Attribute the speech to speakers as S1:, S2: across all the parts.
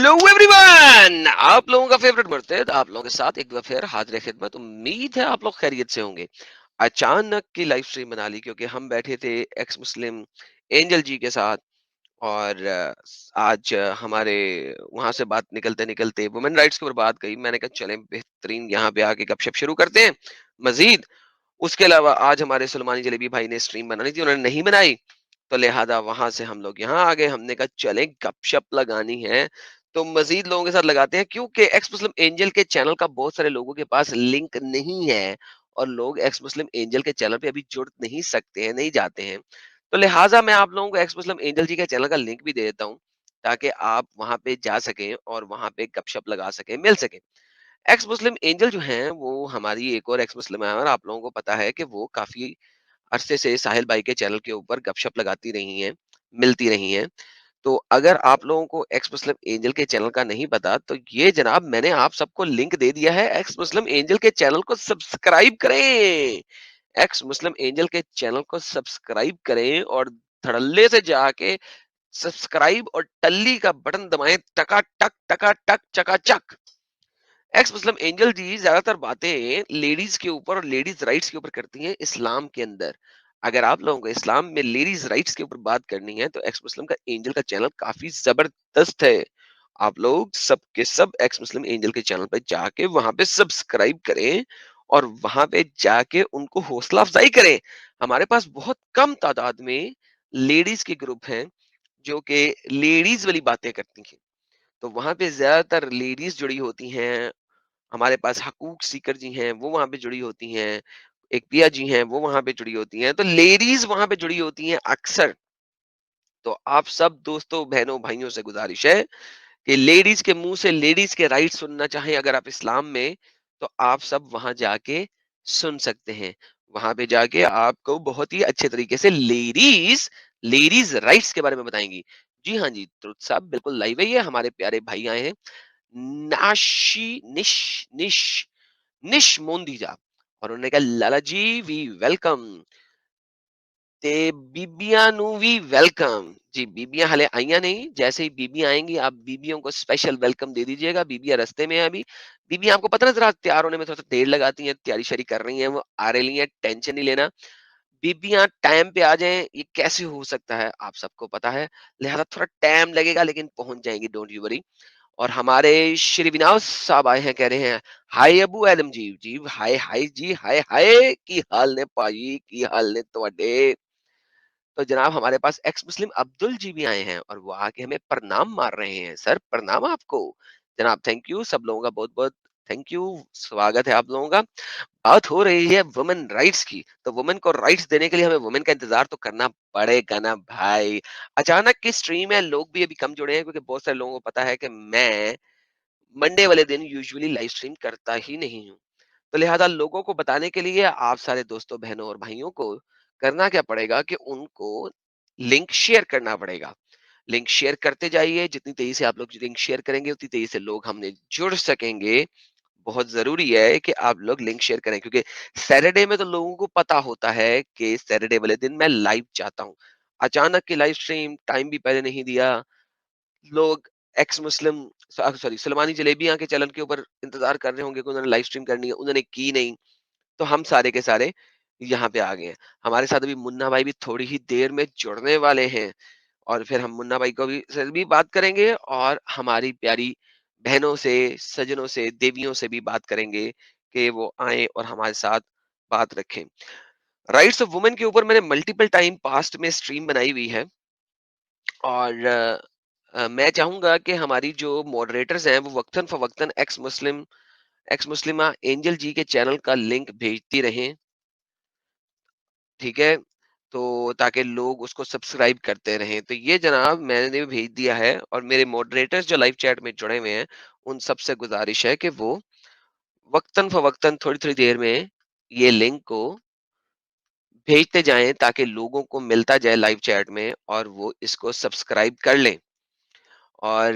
S1: Hello everyone, आप लोगों का फेवरेट मुर्तद आप लोगों के साथ एक बार फिर हाजिर खिदमत। उम्मीद है आप लोग खैरियत से होंगे। अचानक की लाइव स्ट्रीम बना ली क्योंकि हम बैठे थे एक्स मुस्लिम एंजल जी के साथ। और आज हमारे वहां से बात निकलते निकलते वुमेन राइट्स के ऊपर बात गई। मैंने कहा चलें बेहतरीन यहाँ पे आके गपशप शुरू करते हैं मजीद। उसके अलावा आज हमारे सुलेमानी जलेबी भाई ने स्ट्रीम बनानी थी, उन्होंने नहीं बनाई, तो लिहाजा वहां से हम लोग यहाँ आ गए। हमने कहा चले गपशप लगानी है तो मजीद लोगों के साथ लगाते हैं, क्योंकि एक्स मुस्लिम एंजल के चैनल का बहुत सारे लोगों के पास लिंक नहीं है और लोग एक्स मुस्लिम एंजल के चैनल पे अभी जुड़ नहीं सकते हैं, नहीं जाते हैं। तो लिहाजा मैं आप लोगों को एक्स मुस्लिम एंजल जी के चैनल का लिंक भी दे देता हूँ, ताकि आप वहां पे जा सकें और वहां पे गपशप लगा सकें, मिल सके। एक्स मुस्लिम एंजल जो हैं वो हमारी एक और एक्स मुस्लिम है, और आप लोगों को पता है कि वो काफी अरसे से साहिल भाई के चैनल के ऊपर गपशप लगाती रही हैं, मिलती रही हैं। तो अगर आप लोगों को एक्स मुस्लिम एंजल के चैनल का नहीं पता, तो ये जनाब मैंने आप सबको लिंक दे दिया है। एक्स मुस्लिम एंजल के चैनल को सब्सक्राइब करें, एक्स मुस्लिम एंजल के चैनल को सब्सक्राइब करें और धड़ल्ले से जाके सब्सक्राइब और टल्ली का बटन दबाएं, टका टक चकाचक। एक्स मुस्लिम एंजल जी ज्यादातर बातें लेडीज के ऊपर और लेडीज राइट्स के ऊपर करती हैं इस्लाम के अंदर। अगर आप लोगों को इस्लाम में लेडीज राइट्स के ऊपर बात करनी है तो एक्स मुस्लिम का एंजल का चैनल काफी जबरदस्त है। आप लोग सब के सब एक्स मुस्लिम एंजल के चैनल पे जाके वहां पे सब्सक्राइब करें और वहां पे जाके उनको हौसला अफजाई करें। हमारे पास बहुत कम तादाद में लेडीज के ग्रुप हैं जो कि लेडीज वाली बातें करती हैं, तो वहां पे ज्यादातर लेडीज जुड़ी होती हैं। हमारे पास हकूक सीकर जी हैं, वो वहां पे जुड़ी होती हैं। एक पिया जी हैं, वो वहां पे जुड़ी होती हैं। तो लेडीज वहां पे जुड़ी होती हैं अक्सर। तो आप सब दोस्तों बहनों भाइयों से गुजारिश है कि लेडीज के मुंह से लेडीज के राइट सुनना चाहें अगर आप इस्लाम में, तो आप सब वहां जाके सुन सकते हैं। वहां पे जाके आपको बहुत ही अच्छे तरीके से लेडीज लेडीज राइट्स के बारे में बताएंगी। जी हाँ जी, तो साहब बिल्कुल लाइव है, ये हमारे प्यारे भाई आए हैं। नाशी निश निश निश मोंदीजा, और उन्होंने कहा लाला जी वी वेलकम ते बीबियां नु वी वेलकम। जी बीबियां हले आईया नहीं, जैसे ही बीबियां आएंगी आप बीबियों को स्पेशल वेलकम दे दीजिएगा। बीबियां रास्ते में है अभी। बीबियां आपको पता नजर तैयार होने में थोड़ा सा देर लगाती हैं, तैयारी शरी कर रही हैं, वो आ रही हैं, टेंशन नहीं लेना। बीबियां टाइम पे आ जाएं, ये कैसे हो सकता है आप सबको पता है, लिहाजा थोड़ा टाइम लगेगा लेकिन पहुंच जाएंगी, डोंट यू वरी। और हमारे श्री विनाश साहब आए हैं, कह रहे हैं हाय अबू एलम जी। जी हाय हाय जी, हाय हाय की हाल ने पाजी, की हाल ने ਤੁਹਾਡੇ। तो जनाब हमारे पास एक्स मुस्लिम अब्दुल जी भी आए हैं और वो आके हमें प्रणाम मार रहे हैं। सर प्रणाम आपको। जनाब थैंक यू, सब लोगों का बहुत बहुत थैंक यू, स्वागत है आप लोगों का। बात हो रही है वुमेन राइट्स की, तो वुमेन को राइट्स देने के लिए हमें वुमेन का इंतजार तो करना पड़ेगा ना भाई। अचानक की स्ट्रीम है, लोग भी अभी कम जुड़े हैं क्योंकि बहुत सारे लोगों को पता है कि मैं मंडे वाले दिन यूजुअली लाइव स्ट्रीम करता ही नहीं हूँ। तो लिहाजा लोगों को बताने के लिए आप सारे दोस्तों बहनों और भाइयों को करना क्या पड़ेगा कि उनको लिंक शेयर करना पड़ेगा। लिंक शेयर करते जाइए, जितनी तेजी से आप लोग लिंक शेयर करेंगे उतनी तेजी से लोग हमने जुड़ सकेंगे। बहुत जरूरी है कि आप लोग लिंक शेयर करें, क्योंकि सैटरडे में तो लोगों को पता होता है कि सैटरडे वाले दिन मैं लाइव चाहता हूँ। अचानक की लाइव स्ट्रीम, टाइम भी पहले नहीं दिया, लोग एक्स मुस्लिम सॉरी सुलेमानी जलेबियां के चैनल के ऊपर इंतजार कर रहे होंगे कि उन्होंने लाइव स्ट्रीम करनी है, उन्होंने की नहीं। तो हम सारे के सारे यहाँ पे आ गए हैं। हमारे साथ अभी मुन्ना भाई भी थोड़ी ही देर में जुड़ने वाले हैं, और फिर हम मुन्ना भाई को भी से भी बात करेंगे और हमारी प्यारी बहनों से, सजनों से, देवियों से भी बात करेंगे कि वो आए और हमारे साथ बात रखें। राइट्स ऑफ वुमेन के ऊपर मैंने मल्टीपल टाइम पास्ट में स्ट्रीम बनाई हुई है, और मैं चाहूंगा कि हमारी जो मॉडरेटर्स हैं वो वक्तन फवक्तन एक्स मुस्लिमा एंजल जी के चैनल का लिंक भेजती रहें, ठीक है, तो ताकि लोग उसको सब्सक्राइब करते रहें। तो ये जनाब मैंने भी भेज दिया है, और मेरे मॉडरेटर्स जो लाइव चैट में जुड़े हुए हैं उन सबसे गुजारिश है कि वो वक्तन फवक्तन थोड़ी थोड़ी देर में ये लिंक को भेजते जाएं, ताकि लोगों को मिलता जाए लाइव चैट में और वो इसको सब्सक्राइब कर लें। और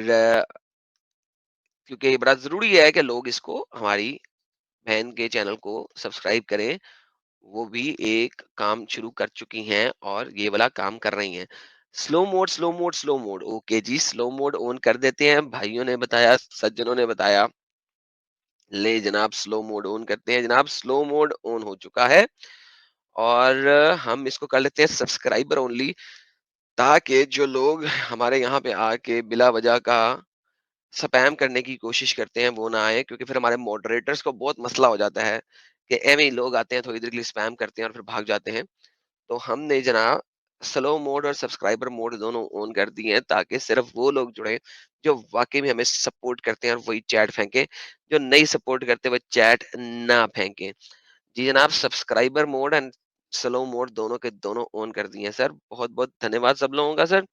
S1: क्योंकि ये बड़ा जरूरी है कि लोग इसको, हमारी बहन के चैनल को सब्सक्राइब करें। वो भी एक काम शुरू कर चुकी हैं और ये वाला काम कर रही हैं। Slow mode, slow mode. Okay जी, स्लो मोड ऑन कर देते हैं। भाइयों ने बताया, सज्जनों ने बताया। ले जनाब, स्लो मोड ऑन करते हैं। जनाब, स्लो मोड ऑन हो चुका है और हम इसको कर लेते हैं सब्सक्राइबर ओनली, ताकि जो लोग हमारे यहाँ पे आके बिला वजह का स्पैम करने की कोशिश करते हैं वो ना आए, क्योंकि फिर हमारे मॉडरेटर्स को बहुत मसला हो जाता है कि एवं ही लोग आते हैं, थोड़ी देर के लिए स्पैम करते हैं और फिर भाग जाते हैं। तो हमने जनाब स्लो मोड और सब्सक्राइबर मोड दोनों ऑन कर दिए हैं, ताकि सिर्फ वो लोग जुड़े जो वाकई में हमें सपोर्ट करते हैं और वही चैट फेंके, जो नहीं सपोर्ट करते वो चैट ना फेंके। जी जनाब, subscriber mode and slow mode दोनों के दोनों ऑन कर दिए हैं सर। बहुत बहुत धन्यवाद सब लोगों का सर।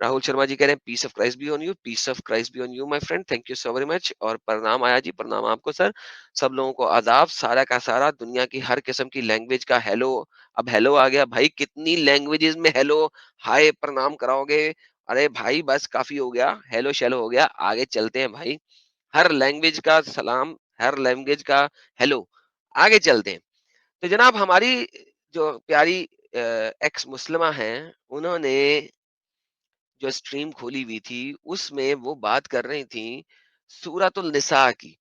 S1: राहुल शर्मा जी कह रहे हैं peace of Christ be on you, peace of Christ be on you my friend, thank you so very much. और प्रणाम आया जी, प्रणाम आपको सर। सब लोगों को आदाब, सारा का सारा दुनिया की हर किस्म की लैंग्वेज का हेलो। अब हेलो आ गया भाई, कितनी लैंग्वेजेस में हेलो हाय प्रणाम कराओगे? अरे भाई बस काफी हो गया, हेलो शेलो हो गया, आगे चलते हैं भाई। हर लैंग्वेज का सलाम, हर लैंग्वेज का हेलो, आगे चलते हैं। तो जनाब हमारी जो प्यारी एक्स मुस्लिमा हैं, उन्होंने जो स्ट्रीम खोली हुई थी, उसमें वो बात कर रही थी सूरतुल निसा की।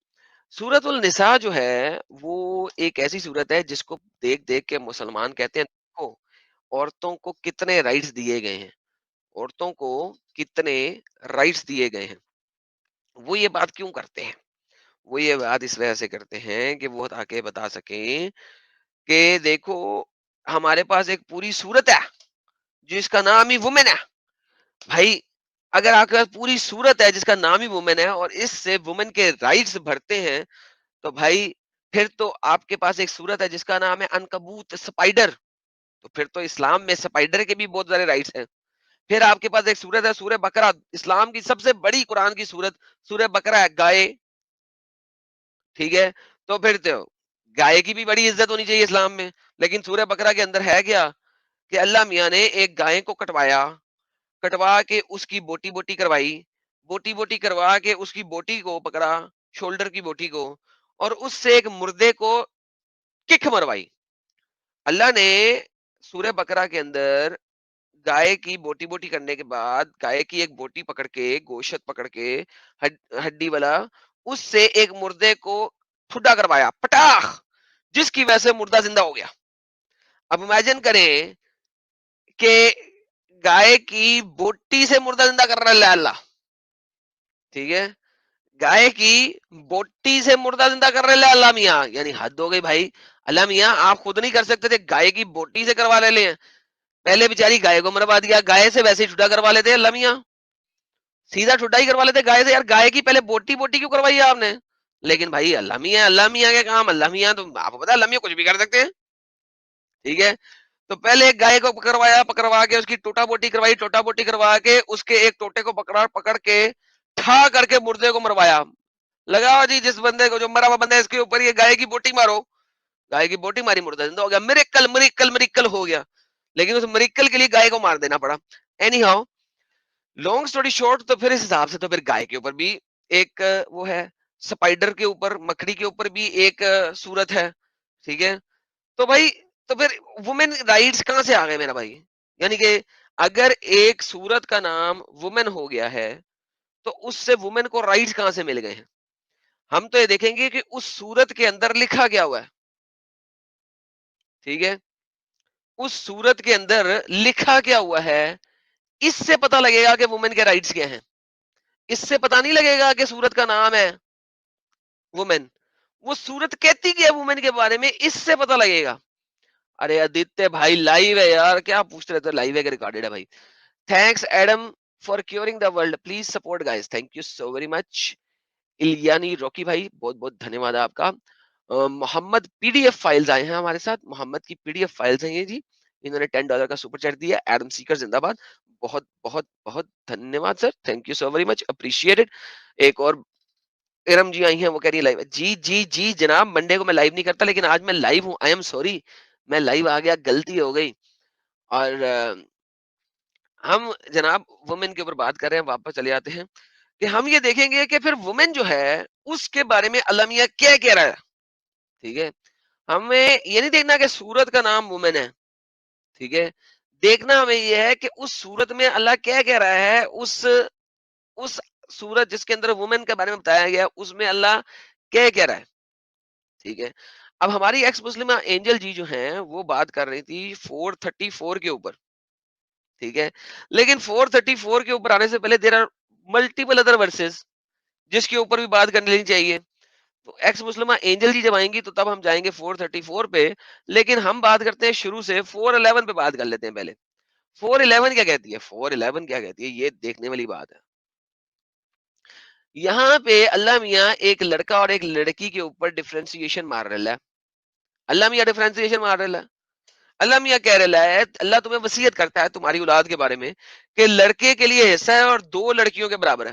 S1: सूरतुल निसा जो है, वो एक ऐसी सूरत है जिसको देख-देख के मुसलमान कहते हैं, देखो औरतों को कितने राइट्स दिए गए हैं, औरतों को कितने राइट्स दिए गए हैं। वो ये बात क्यों करते हैं? वो ये बात इस वजह से करते हैं कि वो ताकि बता सकें कि देखो हमारे पास एक पूरी सूरत है, जिसका नाम ही वुमेन है। भाई अगर आपके पास पूरी सूरत है जिसका नाम ही वुमेन है और इससे वुमेन के राइट्स भरते हैं, तो भाई फिर तो आपके पास एक सूरत है जिसका नाम है अनकबूत, स्पाइडर। तो फिर तो इस्लाम में स्पाइडर के भी बहुत सारे राइट्स हैं। फिर आपके पास एक सूरत है सूरह बकरा, इस्लाम की सबसे बड़ी कुरान की सूरत सूरह बकरा है, गाय। ठीक है, तो फिर तो गाय की भी बड़ी इज्जत होनी चाहिए इस्लाम में। लेकिन सूरह बकरा के अंदर है क्या कि अल्लाह मियाँ ने एक गाय को कटवाया, कटवा के उसकी बोटी बोटी करवाई, बोटी बोटी करवा के उसकी बोटी को पकड़ा, शोल्डर की बोटी को, और उससे एक मुर्दे को किक मरवाई। अल्लाह ने सूरह बकरा के अंदर गाय की बोटी बोटी करने के बाद गाय की एक बोटी पकड़ के, गोशत पकड़ के, हड्डी वाला, उससे एक मुर्दे को ठुड्डा करवाया, पटाख, जिसकी वजह से मुर्दा जिंदा हो गया। अब इमेजिन करें कि गाय की बोटी से मुर्दा जिंदा कर रहा है अल्लाह। ठीक है, गाय की बोटी से मुर्दा जिंदा कर रहे हैं अल्लाह मियाँ, यानी हद हो गई भाई। अल्लाह मियाँ आप खुद नहीं कर सकते थे, गाय की बोटी से करवा ले। पहले बेचारी गाय को मरवा दिया, गाय से वैसे ही ठुड्डा करवा लेते अल्लाह मियाँ, सीधा ठुड्डा ही करवा लेते गाय से। यार गाय की पहले बोटी बोटी क्यों करवाई है आपने? लेकिन भाई अल्लाह मियाँ के काम, अल्लाह मियाँ तो आपको पता है अल्लाह मियाँ कुछ भी कर सकते हैं। ठीक है, तो पहले एक गाय को पकड़वाया, पकड़वा के उसकी टोटा बोटी करवाई, टोटा बोटी करवा के उसके एक टोटे को पकड़ा, पकड़ के ठा करके मुर्दे को मरवाया। लगाओ जी जिस बंदे को, जो मरा हुआ बंदा है, इसके ऊपर ये गाय की बोटी मारो। गाय की बोटी मारी, मुर्दा जिंदा हो गया। मिरेकल मिरेकल मिरेकल हो गया। लेकिन उस मिरेकल के लिए गाय को मार देना पड़ा। Any how, long story short, तो फिर इस हिसाब से तो फिर गाय के ऊपर भी एक वो है, स्पाइडर के ऊपर, मकड़ी के ऊपर भी एक सूरत है। ठीक है, तो भाई तो फिर वुमेन राइट्स कहां से आ गए मेरा भाई? यानी कि अगर एक सूरत का नाम वुमेन हो गया है, तो उससे वुमेन को राइट्स कहां से मिल गए हैं? हम तो ये देखेंगे कि उस सूरत के अंदर लिखा क्या हुआ है। ठीक है, उस सूरत के अंदर लिखा क्या हुआ है, इससे पता लगेगा कि वुमेन के राइट्स क्या हैं। इससे पता नहीं लगेगा कि सूरत का नाम है वुमेन, वो सूरत कहती क्या है वुमेन के बारे में, इससे पता लगेगा। अरे आदित्य भाई लाइव है यार, क्या पूछ रहे थे? लाइव है कि रिकॉर्डेड है भाई? Thanks Adam for curing the world, please support guys, thank you so very much. इलियानी रॉकी भाई बहुत बहुत धन्यवाद आपका। मोहम्मद पीडीएफ फाइल्स आए हैं हमारे साथ, मोहम्मद की पीडीएफ फाइल्स हैं ये जी। इन्होंने $10 का सुपर चैट दिया। एडम सीकर जिंदाबाद, बहुत बहुत बहुत धन्यवाद sir, thank you so very much, appreciated. एक और इरम जी आई हैं, वो कह रही है लाइव। जी जी जी जनाब, मंडे को मैं लाइव नहीं करता, लेकिन आज मैं लाइव हूँ, आई एम सॉरी, मैं लाइव आ गया, गलती हो गई। और हम जनाब वुमेन के ऊपर बात कर रहे हैं, वापस चले आते हैं कि हम ये देखेंगे कि फिर वुमेन जो है उसके बारे में अल्लाह मियां क्या कह रहा है। ठीक है, हमें ये नहीं देखना कि सूरत का नाम वुमेन है। ठीक है, دیکھنا ہمیں یہ ہے کہ اس صورت میں اللہ کیا کہہ رہا ہے، اس صورت جس کے اندر وومن کے بارے میں بتایا گیا اس میں اللہ کیا کہہ رہا ہے. ٹھیک ہے. اب ہماری ایکس مسلمہ اینجل جی جو ہیں وہ بات کر رہی تھی 434 کے اوپر. ٹھیک ہے. لیکن 434 کے اوپر آنے سے پہلے there are multiple other verses جس کے اوپر بھی بات کرنے لینی چاہیے. تو ایکس مسلمہ اینجل جی جب آئیں گی تو تب ہم جائیں گے 434 پہ. لیکن ہم بات کرتے ہیں شروع سے 411 پہ بات کر لیتے ہیں پہلے. 411 کیا کہتی ہے؟ 411 کیا کہتی ہے یہ دیکھنے والی بات ہے. یہاں پہ اللہ میاں ایک لڑکا اور ایک لڑکی کے اوپر ڈفرینسیشن مار رہا ہے. اللہ میاں ڈفرینسیشن مار رہا ہے. اللہ میاں کہہ رہا ہے اللہ تمہیں وصیت کرتا ہے تمہاری اولاد کے بارے میں کہ لڑکے کے لیے حصہ ہے اور 2 لڑکیوں کے برابر ہے.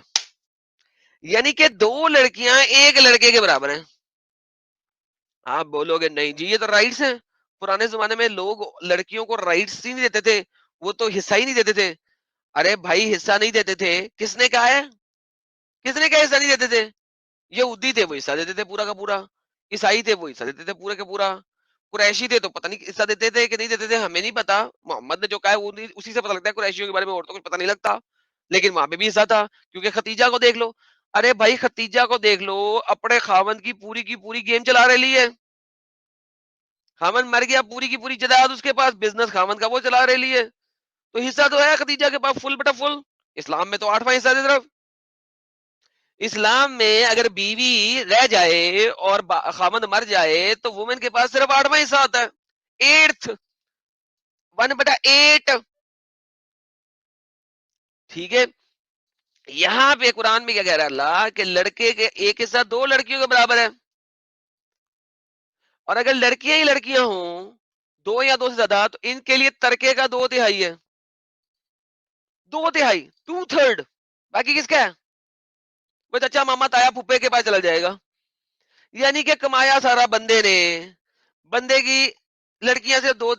S1: یعنی کہ 2 لڑکیاں ایک لڑکے کے برابر ہیں. آپ بولو گے نہیں جی یہ تو رائٹس ہیں. پرانے زمانے میں لوگ لڑکیوں کو رائٹس ہی نہیں دیتے تھے، وہ تو حصہ ہی نہیں دیتے تھے. ارے بھائی حصہ نہیں دیتے تھے، کس نے کہا ہے؟ کس نے کہا حصہ نہیں دیتے تھے؟ یہودی تھے وہ حصہ دیتے تھے پورا کا پورا، عیسائی تھے وہ حصہ دیتے تھے پورا کا پورا، قریشی تھے تو پتہ نہیں حصہ دیتے تھے کہ نہیں دیتے تھے ہمیں نہیں پتا. محمد نے جو کہا ہے وہ اسی سے پتہ لگتا ہے. قریشیوں کے بارے میں اور تو کچھ پتہ نہیں لگتا. لیکن وہاں پہ بھی حصہ تھا کیونکہ ختیجہ کو دیکھ لو. ارے بھائی ختیجہ کو دیکھ لو، اپنے خاوند کی پوری گیم چلا رہی ہے. خاوند مر گیا، پوری کی پوری جائیداد اس کے پاس، بزنس خاوند کا وہ چلا رہی ہے. تو حصہ تو ہے ختیجہ کے پاس فل بٹا فل. اسلام میں تو 8واں حصہ دے طرف. اسلام میں اگر بیوی رہ جائے اور خامند مر جائے تو وومن کے پاس صرف 8واں حصہ آتا ہے. 1/8. ٹھیک ہے. یہاں پہ قرآن میں کیا کہہ رہا ہے اللہ کہ لڑکے کے ایک حصہ 2 لڑکیوں کے برابر ہے. اور اگر لڑکیاں ہی لڑکیاں ہوں 2 یا 2 سے زیادہ تو ان کے لیے ترکے کا 2/3 ہے. 2/3 2/3. باقی کس کا ہے؟ وہ چچا ماما تایا پھپھے کے پاس چلا جائے گا. یعنی کہ کمایا سارا بندے نے، بندے کی لڑکیاں سے 2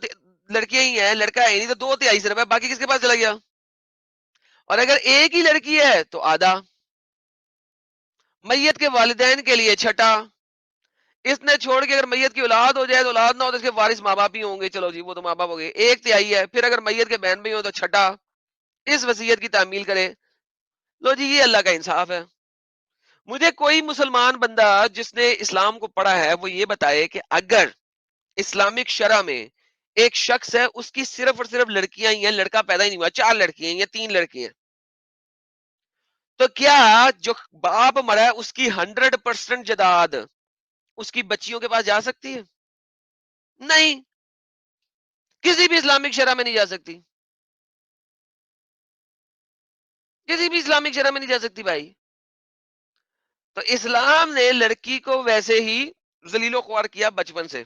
S1: لڑکیاں ہی ہیں، لڑکا ہے نہیں تو 2/3 صرف ہے. باقی کس کے پاس چلا گیا؟ اور اگر ایک ہی لڑکی ہے تو آدھا. میت کے والدین کے لیے چھٹا. اس نے چھوڑ کے اگر میت کی اولاد ہو جائے تو اولاد نہ ہو تو اس کے وارث ماں باپ ہی ہوں گے. چلو جی وہ تو ماں باپ ہو گئے. 1/3 ہے. پھر اگر میت کے بہن بھی ہو تو چھٹا. اس وصیت کی تعمیل کرے. لو جی یہ اللہ کا انصاف ہے. مجھے کوئی مسلمان بندہ جس نے اسلام کو پڑھا ہے وہ یہ بتائے کہ اگر اسلامک شرع میں ایک شخص ہے اس کی صرف اور صرف لڑکیاں ہی ہیں، لڑکا پیدا ہی نہیں ہوا، 4 لڑکیاں ہیں یا 3 لڑکیاں ہیں، تو کیا جو باپ مرا ہے اس کی 100% جداد اس کی بچیوں کے پاس جا سکتی ہے؟ نہیں، کسی بھی اسلامک شرع میں نہیں جا سکتی. کسی بھی اسلامک شرع میں نہیں جا سکتی بھائی. تو اسلام نے لڑکی کو ویسے ہی ذلیل و خوار کیا بچپن سے.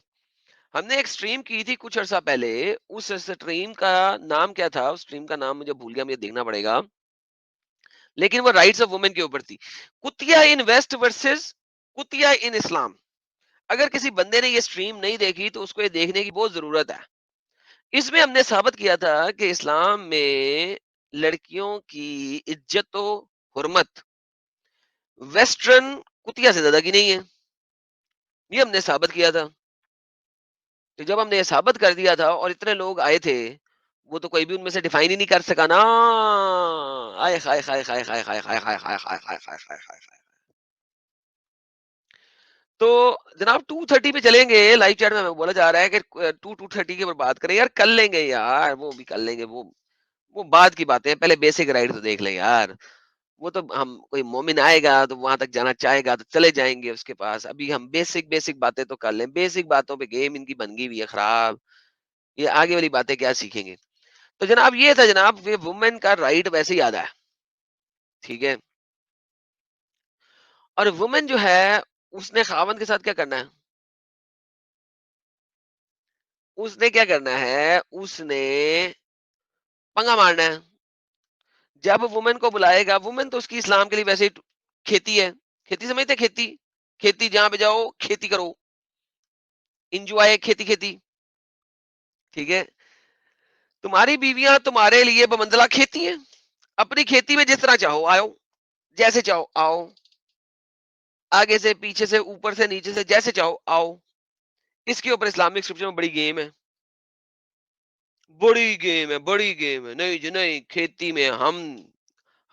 S1: ہم نے ایک سٹریم کی تھی کچھ عرصہ پہلے، اس سٹریم کا نام کیا تھا؟ اس سٹریم کا نام مجھے بھول گیا، مجھے دیکھنا پڑے گا، لیکن وہ رائٹس آف وومن کے اوپر تھی. کتیا ان ویسٹ ورسز کتیا ان اسلام. اگر کسی بندے نے یہ سٹریم نہیں دیکھی تو اس کو یہ دیکھنے کی بہت ضرورت ہے. اس میں ہم نے ثابت کیا تھا کہ اسلام میں لڑکیوں کی عزت و حرمت ویسٹرن کتیا سے زیادہ کی نہیں ہے. یہ ہم نے ثابت کیا تھا. تو جب ہم نے یہ ثابت کر دیا تھا اور اتنے لوگ آئے تھے، وہ تو کوئی بھی ان میں سے ڈیفائن ہی نہیں کر سکا نا. آئے خائے خائے خائے خائے خائے خائے خائے خائے خائے خائے خائے خائے خائے خائے. تو جناب 230 پہ چلیں گے. لائیو چیٹ میں ہمیں بولا جا رہا ہے کہ 230 کے اوپر بات کریں. یار کر لیں گے یار، وہ بھی کر لیں گے، وہ بعد کی باتیں. پہلے بیسک رائٹ تو دیکھ لیں یار. وہ تو ہم کوئی مومن آئے گا تو وہاں تک جانا چاہے گا تو چلے جائیں گے اس کے پاس. ابھی ہم بیسک باتیں تو کر لیں. بیسک باتوں پہ گیم ان کی بن گئی ہوئی ہے خراب. یہ آگے والی باتیں کیا سیکھیں گے؟ تو جناب یہ تھا جناب، یہ وومن کا رائٹ ویسے ہی آدھا ہے. ٹھیک ہے. اور وومن جو ہے اس نے خاوند کے ساتھ کیا کرنا ہے؟ اس نے کیا کرنا ہے؟ اس نے پنگا مارنا ہے. جب وومن کو بلائے گا، وومن تو اس کی اسلام کے لیے ویسے ہی کھیتی ہے. کھیتی سمجھتے؟ کھیتی کھیتی جہاں پہ جاؤ کھیتی کرو، انجوائے کھیتی کھیتی. ٹھیک ہے. تمہاری بیویاں تمہارے لیے بمنزلہ کھیتی ہیں. اپنی کھیتی میں جس طرح چاہو آؤ، جیسے چاہو آؤ، آگے سے پیچھے سے اوپر سے نیچے سے جیسے چاہو آؤ. اس کے اوپر اسلامک اسکرپچر میں بڑی گیم ہے. बड़ी गेम है, बड़ी गेम है। नहीं जी नहीं, खेती में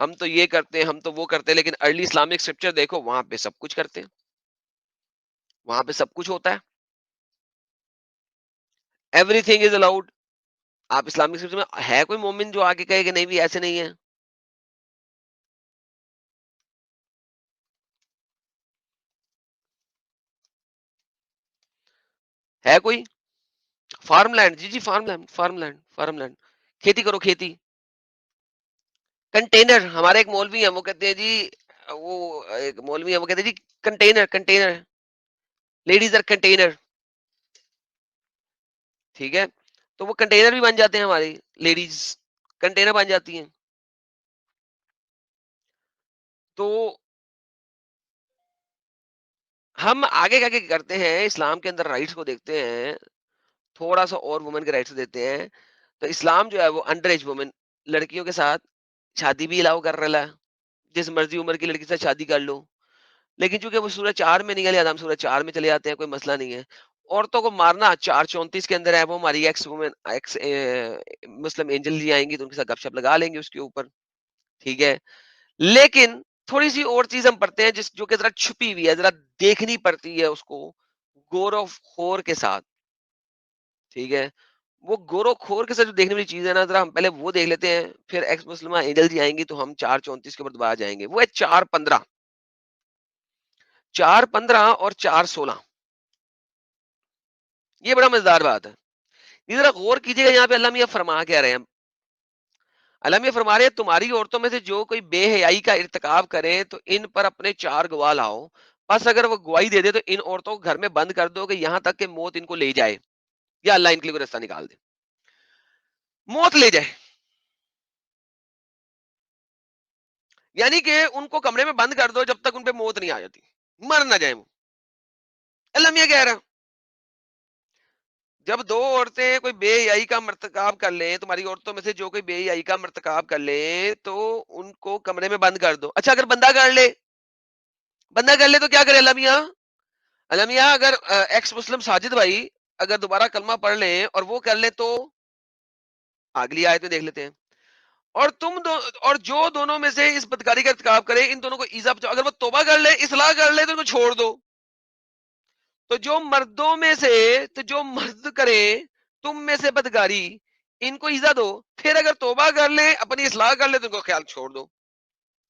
S1: हम तो ये करते हैं, हम तो वो करते हैं, लेकिन अर्ली इस्लामिक स्क्रिप्चर देखो, वहाँ पे सब कुछ करते हैं, वहाँ पे सब कुछ होता है। Everything is allowed. आप इस्लामिक स्क्रिप्चर में है कोई मोमिन जो आके कहे कि नहीं भी ऐसे नहीं है? है कोई? फार्मलैंड, जी, जी, फार्मलैंड, फार्मलैंड, फार्मलैंड। खेती करो, खेती। कंटेनर, हमारे एक मौलवी हैं, वो कहते हैं जी, वो एक मौलवी है, वो कहते हैं जी, container, container, ladies are container, ठीक है? तो वो कंटेनर भी बन जाते हैं हमारी लेडीज़, कंटेनर बन जाती हैं। तो हम आगे क्या क्या करते हैं, इस्लाम के अंदर राइट्स को देखते हैं, थोड़ा-सा और वुमेन के राइट्स देते हैं। तो इस्लाम जो है वो अंडर एज वुमेन, लड़कियों के साथ शादी भी अलाउ कर रहा है। जिस मर्ज़ी उम्र की लड़की से शादी कर लो। लेकिन चूँकि वो सूरह 4 में नहीं, हम सूरह 4 में चले जाते हैं, कोई मसला नहीं है। औरतों को मारना 4:34 के अंदर है, वो हमारी ex women, ex Muslim Angel ji आएँगी तो उनके साथ गपशप लगा लेंगे उसके ऊपर, ठीक है। लेकिन थोड़ी-सी और चीज़ हम पढ़ते हैं जो कि ज़रा छुपी हुई है, ज़रा देखनी पड़ती है उसको, गोरो-खोर के साथ, ठीक है। वो गोरो-खोर के साथ जो देखने वाली चीज़ है ना, ज़रा हम पहले वो देख लेते हैं, फिर एक्स मुस्लिमा एंजल जी आएँगी तो हम 4:34 के ऊपर दोबारा जाएँगे। वो है 4:15, 4:15 और 4:16, ये बड़ा मज़ेदार बात है। ये ज़रा गौर कीजिएगा, यहाँ पे अल्लाह मियाँ फरमा क्या रहे हैं। अल्लाह मियाँ फरमा रहे हैं, तुम्हारी औरतों में से जो कोई बेहयाई का इर्तिकाब करे तो इन पर अपने 4 गवाह लाओ। बस अगर वो गवाही दे दे तो इन औरतों को घर में बंद कर दो कि यहाँ तक कि मौत इनको ले जाए, या अल्लाह इनके लिए कोई रास्ता निकाल दे। मौत ले जाए, यानी कि उनको कमरे में बंद कर दो जब तक उन पे मौत नहीं आ जाती, मर ना जाए वो। अल्लाह मियाँ कह रहा है, जब 2 औरतें कोई बेहयाई का मर्तकाब कर लें, तुम्हारी औरतों में से जो कोई बेहयाई का मर्तकाब कर ले, तो उनको कमरे में बंद कर दो। अच्छा, अगर बंदा कर ले तो क्या करे अल्लाह मियाँ? अल्लाह मियाँ, अगर एक्स मुस्लिम साजिद भाई अगर दोबारा कलमा पढ़ लें और वो कर ले तो अगली आयत में देख लेते हैं। और और जो दोनों में से इस बदकारी का इर्तिकाब करे, इन दोनों को ईज़ा पहुंचाओ। अगर वो तौबा कर ले, इस्लाह कर ले तो उनको छोड़ दो। तो जो मर्द करे तुम में से बदकारी, इनको ईज़ा दो। फिर अगर तौबा कर ले, अपनी इस्लाह कर ले तो इनको ख्याल छोड़ दो।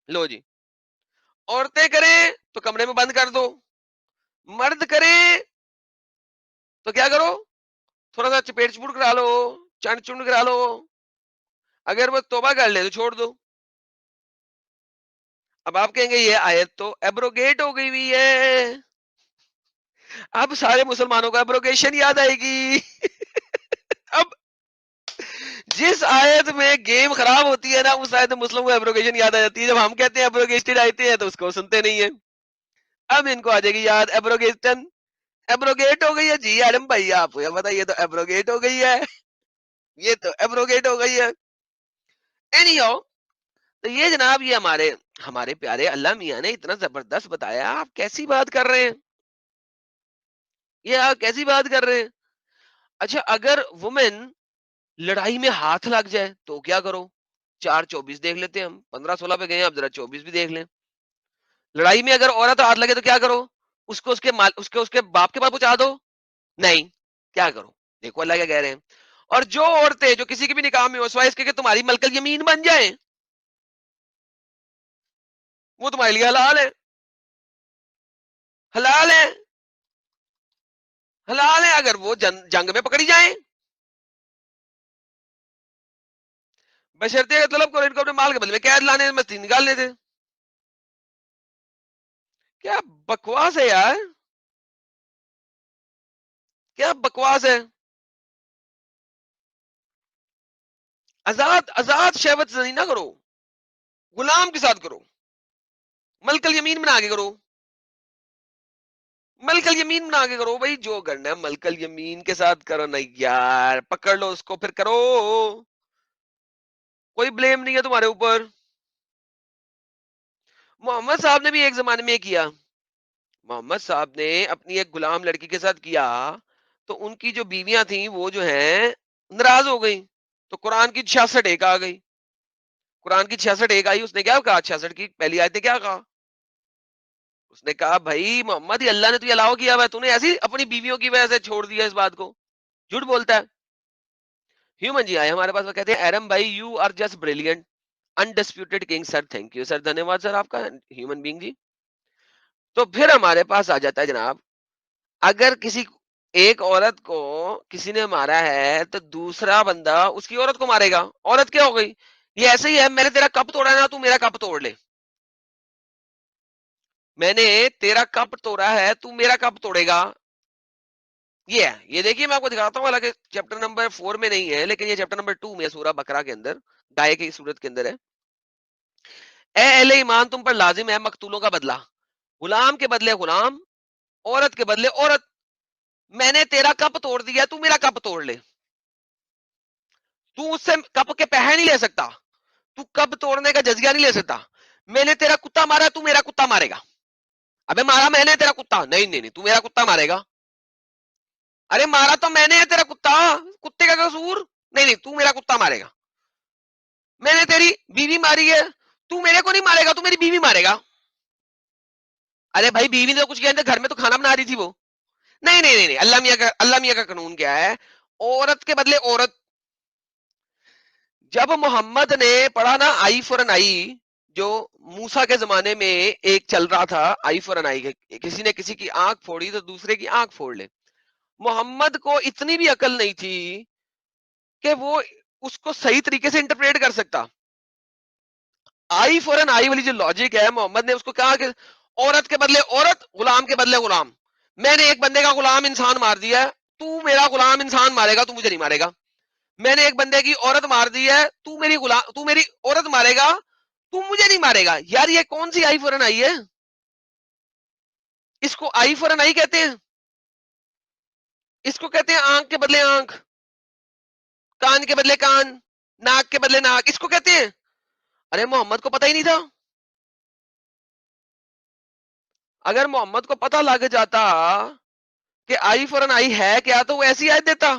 S1: लो जी, औरतें करें तो कमरे में बंद कर दो, मर्द करें तो क्या करो, थोड़ा सा चपेट चपूट करा लो, चंड चुंड करा लो। अगर वो तौबा कर ले तो छोड़ दो। अब आप कहेंगे ये आयत तो एब्रोगेट हो गई हुई है, अब सारे मुसलमानों को एब्रोगेशन याद आएगी। अब जिस आयत में गेम खराब होती है ना, उस आयत में मुस्लिम को एब्रोगेशन याद आ जाती है। जब हम कहते हैं एब्रोगेटेड आयतें हैं तो उसको सुनते नहीं है। अब इनको आ जाएगी याद एब्रोगेशन, एब्रोगेट हो गई है जी आरम भाई, आप बताइए तो एब्रोगेट हो गई है, ये तो एब्रोगेट हो गई है। एनी हाउ, तो ये जनाब, ये हमारे हमारे प्यारे अल्लाह मियाँ ने इतना जबरदस्त बताया। आप कैसी बात कर रहे हैं, ये आप कैसी बात कर रहे हैं। अच्छा, अगर वुमेन लड़ाई में हाथ लग जाए तो क्या करो? 4:24 देख लेते हैं हम, 15-16 पे गए हैं, अब जरा 24 भी देख लें। लड़ाई में अगर औरत हाथ लगे तो क्या करो? उसको उसके बाप के पास पहुंचा दो? नहीं, क्या करो? देखो अल्लाह क्या कह रहे हैं। और जो औरतें जो किसी के भी निकाह में हो, सिवाय इसके कि तुम्हारी मलकल यमीन बन जाए, वो तुम्हारे लिए हलाल है, हलाल है, हलाल है। अगर वो जंग में पकड़ी जाए, बशर्ते तलब करो, इनको अपने माल के बदले में कैद लाने मस्ती निकालने थे। क्या बकवास है यार, क्या बकवास है। आजाद आजाद शहवत जनी ना करो, गुलाम के साथ करो, मलकल यमीन बना के करो, मलकल यमीन बना के करो भाई, जो करना है मलकल यमीन के साथ करो ना यार, पकड़ लो उसको फिर करो, कोई ब्लेम नहीं है तुम्हारे ऊपर। मोहम्मद साहब ने भी एक जमाने में किया, मोहम्मद साहब ने अपनी एक गुलाम लड़की के साथ किया, तो उनकी जो बीवियां थी वो जो है नाराज हो गई। تو قرآن کی 66 ایک آ گئی. قرآن کی 66 ایک آئی, اس نے کیا کہا؟ 66 کی پہلی آیت نے کیا کہا؟ اس نے کہا بھائی محمد یہ اللہ نے تجھے الاؤ کیا ہوا ہے, تو نے ایسی اپنی بیویوں کی وجہ سے چھوڑ دیا اس بات کو, جھوٹ بولتا ہے. ہیومن جی آئے ہمارے پاس, وہ کہتے ہیں ایرم بھائی you are just brilliant undisputed king sir, thank you sir, دھنیہ واد سر آپ کا ہیومن بینگ جی. تو پھر ہمارے پاس آ جاتا ہے جناب, اگر کسی ایک عورت کو کسی نے مارا ہے تو دوسرا بندہ اس کی عورت کو مارے گا. عورت کیا ہو گئی؟ یہ ایسے ہی ہے, میں نے تیرا کپ توڑا ہے نا, تو میرا کپ توڑ لے. میں نے تیرا کپ توڑا ہے, تو میرا کپ توڑے گا. یہ ہے, یہ دیکھیے میں آپ کو دکھاتا ہوں, حالانکہ چیپٹر نمبر 4 میں نہیں ہے, لیکن یہ چیپٹر نمبر 2 میں سورہ بقرہ کے اندر گائے کی صورت کے اندر ہے. اے اہل ایمان تم پر لازم ہے مقتولوں کا بدلہ, غلام کے بدلے غلام, عورت کے بدلے عورت. میں نے تیرا کپ توڑ دیا, تو میرا کپ توڑ لے. تو اس سے کپ کے پہے نہیں لے سکتا, تو کپ توڑنے کا جزیہ نہیں لے سکتا. میں نے تیرا کتا مارا, تو میرا کتا مارے گا. ابے مارا میں نے تیرا کتا, نہیں نہیں نہیں, تو میرا کتا مارے گا. ارے مارا تو میں نے ہے تیرا کتا, کتے کا قصور نہیں, نہیں تو میرا کتا مارے گا. میں نے تیری بیوی ماری ہے, تو میرے کو نہیں مارے گا, تو میری بیوی مارے گا. ارے بھائی بیوی نے تو کچھ کیا, گھر میں تو کھانا بنا رہی تھی وہ. نہیں نہیں نہیں, اللہ میاں کا قانون کیا ہے, عورت کے بدلے عورت. جب محمد نے پڑھا نا آئی فور این آئی, جو موسیٰ کے زمانے میں ایک چل رہا تھا آئی فور این آئی, کسی نے کسی کی آنکھ پھوڑی تو دوسرے کی آنکھ پھوڑ لے. محمد کو اتنی بھی عقل نہیں تھی کہ وہ اس کو صحیح طریقے سے انٹرپریٹ کر سکتا. آئی فور این آئی والی جو لاجک ہے, محمد نے اس کو کہا کہ عورت کے بدلے عورت, غلام کے بدلے غلام. میں نے ایک بندے کا غلام انسان مار دیا ہے, تو میرا غلام انسان مارے گا, تو مجھے نہیں مارے گا. میں نے ایک بندے کی عورت مار دی ہے, تو میری عورت مارے گا, تو مجھے نہیں مارے گا. یار یہ کون سی آئی فور این آئی ہے؟ اس کو آئی فور این آئی کہتے ہیں. اس کو کہتے ہیں آنکھ کے بدلے آنکھ, کان کے بدلے کان, ناک کے بدلے ناک, اس کو کہتے ہیں. ارے محمد کو پتہ ہی نہیں تھا. اگر محمد کو پتہ لگ جاتا کہ آئی فور این آئی ہے کیا, تو وہ ایسی آیت دیتا,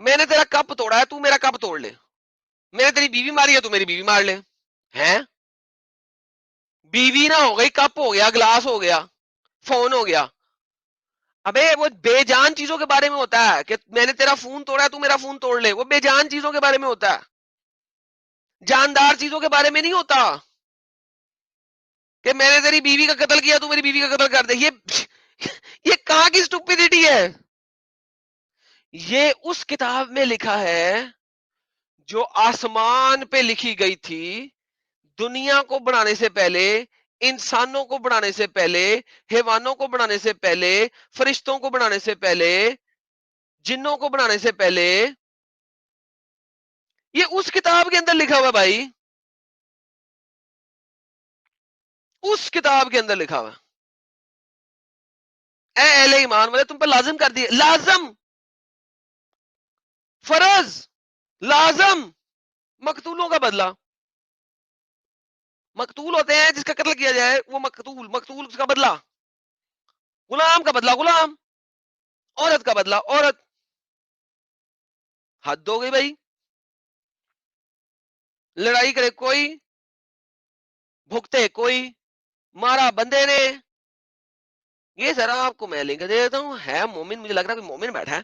S1: میں نے تیرا کپ توڑا ہے, تو میرا کپ توڑ لے. میں نے تیری بیوی ماری ہے, تو میری بیوی مار لے. ہیں بیوی نہ ہو گئی, کپ ہو گیا, گلاس ہو گیا, فون ہو گیا. ابے وہ بے جان چیزوں کے بارے میں ہوتا ہے کہ میں نے تیرا فون توڑا ہے, تو میرا فون توڑ لے. وہ بے جان چیزوں کے بارے میں ہوتا ہے, جاندار چیزوں کے بارے میں نہیں ہوتا کہ میں نے تیری بیوی کا قتل کیا, تو میری بیوی کا قتل کر دے. یہ کہاں کی اسٹوپیڈیٹی ہے؟ یہ اس کتاب میں لکھا ہے جو آسمان پہ لکھی گئی تھی, دنیا کو بنانے سے پہلے, انسانوں کو بنانے سے پہلے, حیوانوں کو بنانے سے پہلے, فرشتوں کو بنانے سے پہلے, جنوں کو بنانے سے پہلے. یہ اس کتاب کے اندر لکھا ہوا بھائی, اس کتاب کے اندر لکھا ہوا. اے اہل ایمان والے تم پر لازم کر دیے, لازم, فرض, لازم, مقتولوں کا بدلہ. مقتول ہوتے ہیں جس کا قتل کیا جائے, وہ مقتول اس کا بدلہ. غلام کا بدلہ غلام, عورت کا بدلہ عورت. حد ہو گئی بھائی. لڑائی کرے کوئی, بھگتے کوئی, مارا بندے نے. یہ ذرا آپ کو میں لنک دے دیتا ہوں, ہے مومن, مجھے لگ رہا ہے کوئی مومن بیٹھا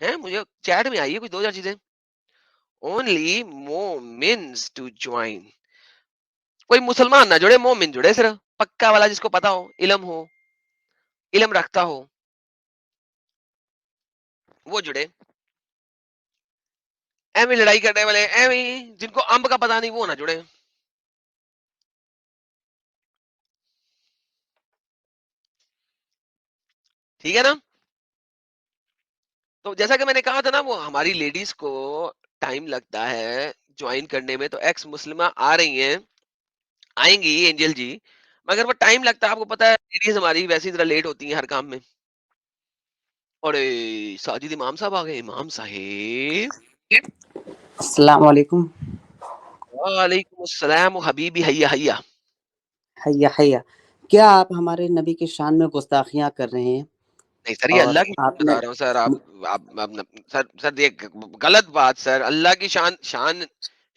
S1: ہے, مجھے چیٹ میں آئی ہے کچھ 2-4 چیزیں. اونلی مومنس ٹو جوائن. کوئی مسلمان نہ جڑے, مومن جڑے, صرف پکا والا جس کو پتا ہو, علم رکھتا ہو, وہ جڑے. ایویں لڑائی کرنے والے, ایویں جن کو امب کا پتا نہیں, وہ نہ جڑے. ٹھیک ہے نا. تو جیسا کہ میں نے کہا تھا نا, وہ ہماری لیڈیز کو ٹائم لگتا ہے جوائن کرنے میں. تو ایکس مسلمہ آ رہی ہیں, آئیں گی اینجل جی, مگر وہ ٹائم لگتا ہے. آپ کو پتا ہے لیڈیز ہماری ویسے ذرا لیٹ ہوتی ہیں ہر کام میں. اور ساجد امام صاحب آ گئے. امام صاحب
S2: السلام علیکم.
S1: وعلیکم السلام حبیبی, حیا حیا
S2: حیا حیا. کیا آپ ہمارے نبی کی شان میں گستاخیاں کر رہے ہیں؟
S1: नहीं सर, ये
S2: और
S1: अल्लाह की शान
S2: आपने
S1: बता रहा हूँ सर, आप न सर ये गलत बात सर, अल्लाह की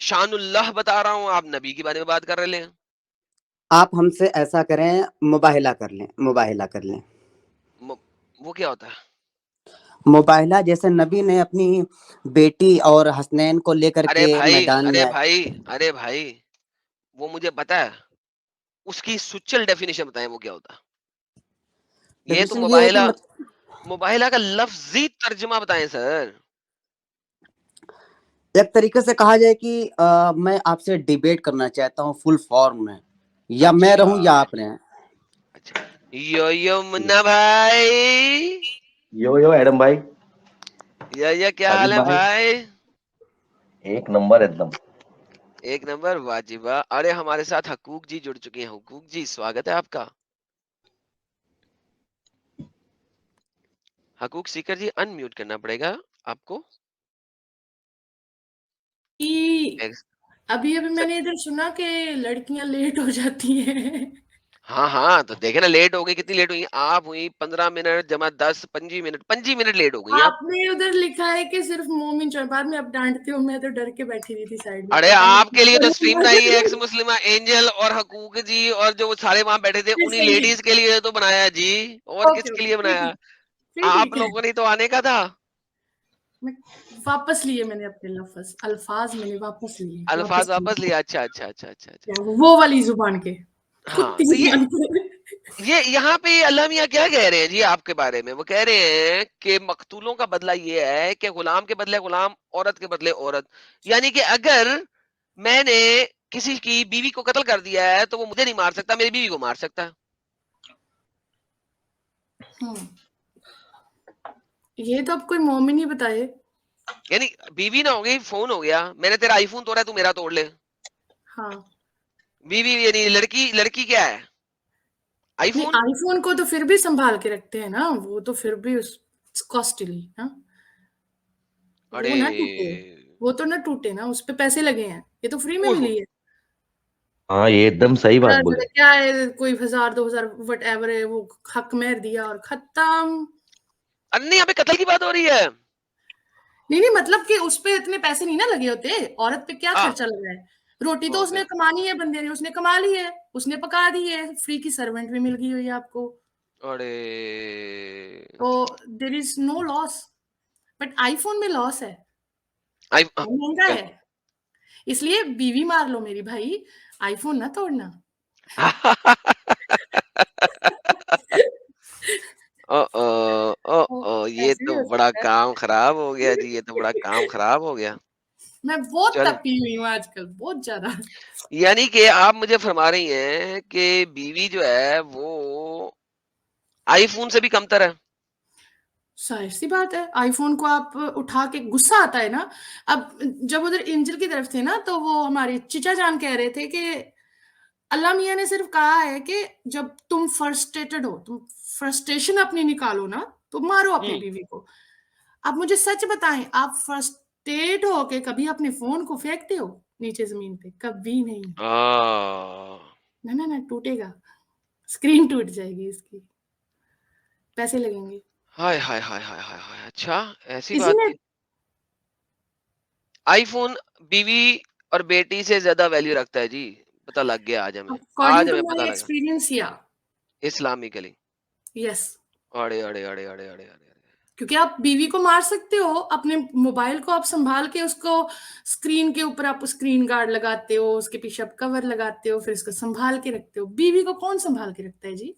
S1: शानुल्लाह बता रहा हूँ, आप नबी के बारे में बात कर रहे हैं।
S2: आप हमसे ऐसा करें, मुबाहिला कर लें, मुबाहिला कर लें।
S1: मु वो क्या होता है?
S2: मुबाहिला जैसे नबी ने अपनी बेटी और हसनैन को लेकर
S1: अरे
S2: के
S1: भाई,
S2: मैदान में
S1: अरे
S2: आए।
S1: भाई, अरे भाई, वो मुझे पता है, उसकी सुच्चल डेफिनिशन बताएँ वो क्या होता है? ये तो
S2: डेफिनेशन ये है कि
S1: मुबाहिला का लफ्ज़ी तर्जुमा बताएँ सर।
S2: एक तरीके से कहा जाए कि मैं आपसे डिबेट करना चाहता हूँ फुल फॉर्म में, या मैं
S1: अच्छा,
S2: रहूं या आप रहें।
S1: अच्छा। यो मुन्ना भाई,
S3: यो यो एडम भाई,
S1: या क्या हाल
S3: साजिद
S1: है
S3: भाई,
S1: भाई?
S3: एक नंबर एकदम।
S1: एक नंबर, वाह जी वाह! अरे हमारे साथ हकूक जी जुड़ चुके हैं। हकूक जी, स्वागत है आपका। हकूक सीकर जी, अनम्यूट करना पड़ेगा आपको।
S4: कि
S1: एक्स
S4: अभी-अभी
S1: सर,
S4: मैंने इधर सुना कि लड़कियां लेट हो जाती हैं।
S1: हाँ, हाँ, तो देखे ना लेट हो गई, कितनी लेट हुई? आप हुई 15 मिनट जमा 10 25 मिनट, 25 मिनट लेट हो गई आप।
S4: आपने उधर लिखा है कि सिर्फ मोमिन चौर, बाद में अब डांटते हो, मैं तो डर के बैठी हुई थी साइड में,
S1: अरे
S4: पता नहीं
S1: आपके लिए तो स्ट्रीम
S4: क्या
S1: बनाई है, एक्स मुस्लिमा एंजल और हकूक जी और जो सारे वहां बैठे थे
S4: फिर
S1: उन्हीं
S4: सही है।
S1: लेडीज के लिए तो बनाया जी, और
S4: ओके,
S1: किसके
S4: ओके,
S1: लिए बनाया?
S4: फिर
S1: आप
S4: ठीक है।
S1: लोगों ने तो आने का था।
S4: मैं वापस लिए, मैंने अपने अल्फाज मैंने वापस लिए,
S1: अल्फाज
S4: वापस
S1: वापस
S4: लिए।
S1: लिया, अच्छा अच्छा अच्छा अच्छा अच्छा।
S4: वो वाली जुबान के,
S1: हाँ
S4: कुत्ती
S1: तो
S4: जुबान के।
S1: ये यहाँ पे अल्लाह मियाँ क्या कह रहे हैं जी आपके बारे में? वो कह रहे हैं कि मकतूलों का बदला ये है कि गुलाम के बदले गुलाम, औरत के बदले औरत। यानी कि अगर मैंने किसी की बीवी को कत्ल कर दिया है तो वो मुझे नहीं मार सकता, मेरी बीवी को मार सकता है।
S4: हम्म, ये तो अब कोई मोमिन ही बताए।
S1: यानी बीवी ना हो गई, फोन हो गया, मैंने तेरा आईफोन तोड़ा है, तू मेरा तोड़ ले।
S4: हाँ,
S1: बीवी यानी लड़की, लड़की क्या है?
S4: नहीं,
S1: आईफोन।
S4: आईफोन को तो फिर भी संभाल के रखते हैं ना, वो तो फिर भी कॉस्टली ना,
S1: अरे
S4: वो ना टूटे, वो तो ना टूटे ना, उस पे पैसे लगे हैं, ये तो फ्री में
S1: ओहो,
S4: मिली है।
S3: हाँ, ये एकदम सही बात
S4: बड़ा
S3: बोले।
S4: क्या है, कोई 1000 2000 वट एवर है, वो हक मेहर दिया और खत्म।
S1: अन्य यहाँ पे कत्ल की बात हो रही है।
S4: नहीं नहीं, मतलब कि उस पे इतने पैसे नहीं ना लगे होते, औरत पे क्या
S1: आ
S4: खर्चा लगा है, रोटी तो
S1: ओके,
S4: उसने कमानी है, बंदे ने उसने कमा ली है, उसने पका दी है, फ्री की सर्वेंट भी मिल गई हुई है आपको,
S1: अरे
S4: तो there is no loss. But iPhone में लॉस है,
S1: आई
S4: वो महंगा है, इसलिए बीवी मार लो मेरी भाई, आईफोन ना तोड़ना। तो
S1: ये
S4: ऐसे भी
S1: तो
S4: हो
S1: बड़ा
S4: सकता है।
S1: काम खराब हो गया जी, ये तो बड़ा काम खराब हो गया।
S4: मैं बहुत
S1: चल,
S4: तपी हुई हूँ आजकल, बहुत ज्यादा।
S1: यानी कि आप मुझे फरमा रही हैं कि बीवी जो है वो आईफ़ोन से भी कमतर है।
S4: ज़ाहिर सी बात है, आईफ़ोन को आप उठा के गुस्सा आता है ना, अब जब उधर एंजल की तरफ थे ना, तो वो हमारे चीचा जान कह रहे थे कि अल्लाह मियाँ ने सिर्फ़ कहा है कि जब तुम फ्रस्ट्रेटेड हो, तुम फ्रस्ट्रेशन अपनी निकालो ना, तो मारो अपनी
S1: हुँ।
S4: बीवी को। आप मुझे सच बताएँ, आप फ्रस्ट्रेट होके कभी अपने फ़ोन को फेंकते हो नीचे ज़मीन पे? कभी नहीं।
S1: आ
S4: ना, ना, ना, टूटेगा, स्क्रीन टूट जाएगी इसकी, पैसे लगेंगे।
S1: हाय, हाय, हाय, हाय, हाय, हाय! अच्छा, ऐसी
S4: किसी
S1: बात
S4: ने
S1: थी। आईफ़ोन बीवी और बेटी से ज़्यादा वैल्यू रखता है जी, पता लग गया आज हमें।
S4: अकॉर्डिंग
S1: आज
S4: टू
S1: हमें पता
S4: माय
S1: लगा,
S4: एक्सपीरियंस या
S1: इस्लामिकली।
S4: यस,
S1: अरे, अरे, अरे, अरे, अरे, अरे!
S4: क्योंकि आप बीवी को मार सकते हो, अपने मोबाइल को आप सँभाल के उसको स्क्रीन के ऊपर आप स्क्रीन गार्ड लगाते हो, उसके पीछे आप कवर लगाते हो, फिर उसको सँभाल के रखते हो। बीवी को कौन सँभाल के रखता है जी?